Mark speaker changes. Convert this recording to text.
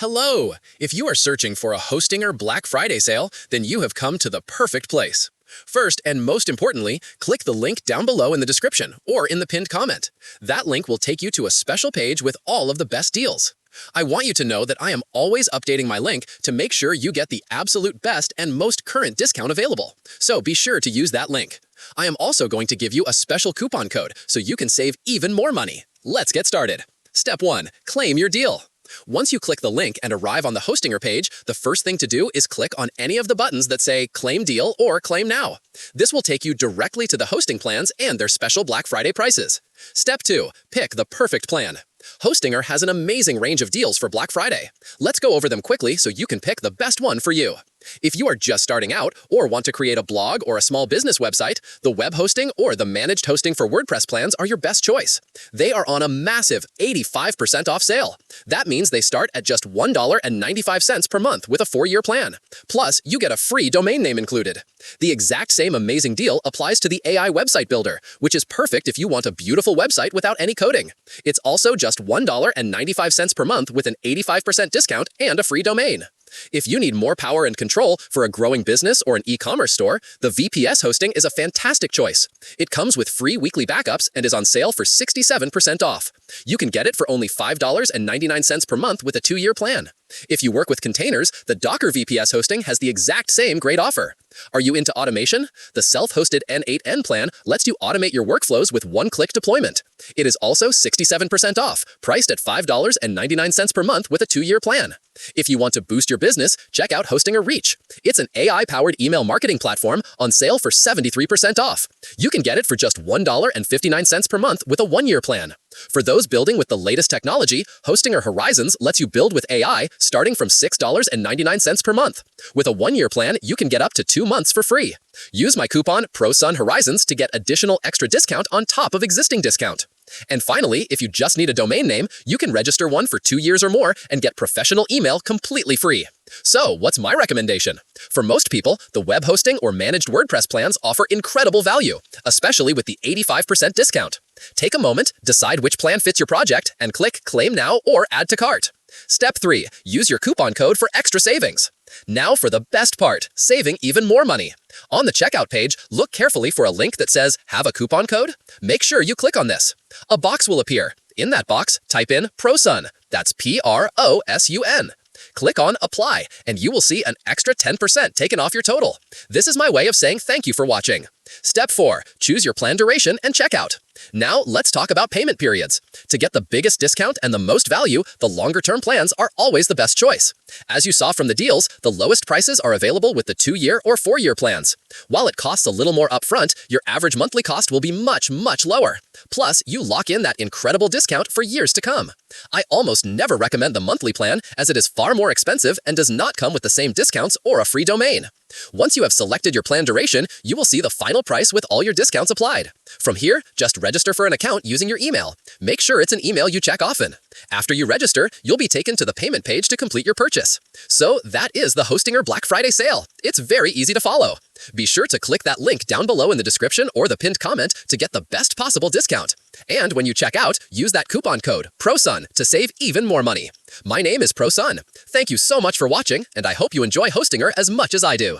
Speaker 1: Hello! If you are searching for a Hostinger Black Friday sale, then you have come to the perfect place. First, and most importantly, click the link down below in the description or in the pinned comment. That link will take you to a special page with all of the best deals. I want you to know that I am always updating my link to make sure you get the absolute best and most current discount available. So be sure to use that link. I am also going to give you a special coupon code so you can save even more money. Let's get started. Step 1. Claim your deal. Once you click the link and arrive on the Hostinger page, the first thing to do is click on any of the buttons that say Claim Deal or Claim Now. This will take you directly to the hosting plans and their special Black Friday prices. Step 2. Pick the perfect plan. Hostinger has an amazing range of deals for Black Friday. Let's go over them quickly so you can pick the best one for you. If you are just starting out or want to create a blog or a small business website, the web hosting or the managed hosting for WordPress plans are your best choice. They are on a massive 85% off sale. That means they start at just $1.95 per month with a 4-year plan. Plus, you get a free domain name included. The exact same amazing deal applies to the AI website builder, which is perfect if you want a beautiful website without any coding. It's also just $1.95 per month with an 85% discount and a free domain. If you need more power and control for a growing business or an e-commerce store, the VPS hosting is a fantastic choice. It comes with free weekly backups and is on sale for 67% off. You can get it for only $5.99 per month with a 2-year plan. If you work with containers, the Docker VPS hosting has the exact same great offer. Are you into automation? The self-hosted N8N plan lets you automate your workflows with one-click deployment. It is also 67% off, priced at $5.99 per month with a 2-year plan. If you want to boost your business, check out Hostinger Reach. It's an AI-powered email marketing platform on sale for 73% off. You can get it for just $1.59 per month with a 1-year plan. For those building with the latest technology, Hostinger Horizons lets you build with AI starting from $6.99 per month. With a 1-year plan, you can get up to 2 months for free. Use my coupon PROSUN Horizons to get additional extra discount on top of existing discount. And finally, if you just need a domain name, you can register one for 2 years or more and get professional email completely free. So, what's my recommendation? For most people, the web hosting or managed WordPress plans offer incredible value, especially with the 85% discount. Take a moment, decide which plan fits your project, and click Claim Now or Add to Cart. Step 3. Use your coupon code for extra savings. Now for the best part, saving even more money. On the checkout page, look carefully for a link that says, Have a coupon code? Make sure you click on this. A box will appear. In that box, type in PROSUN. That's PROSUN. Click on Apply, and you will see an extra 10% taken off your total. This is my way of saying thank you for watching. Step 4. Choose your plan duration and checkout. Now, let's talk about payment periods. To get the biggest discount and the most value, the longer-term plans are always the best choice. As you saw from the deals, the lowest prices are available with the 2-year or 4-year plans. While it costs a little more upfront, your average monthly cost will be much, much lower. Plus, you lock in that incredible discount for years to come. I almost never recommend the monthly plan as it is far more expensive and does not come with the same discounts or a free domain. Once you have selected your plan duration, you will see the final price with all your discounts applied. From here, just register for an account using your email. Make sure it's an email you check often. After you register, you'll be taken to the payment page to complete your purchase. So that is the Hostinger Black Friday sale. It's very easy to follow. Be sure to click that link down below in the description or the pinned comment to get the best possible discount. And when you check out, use that coupon code PROSUN to save even more money. My name is PROSUN. Thank you so much for watching, and I hope you enjoy Hostinger as much as I do.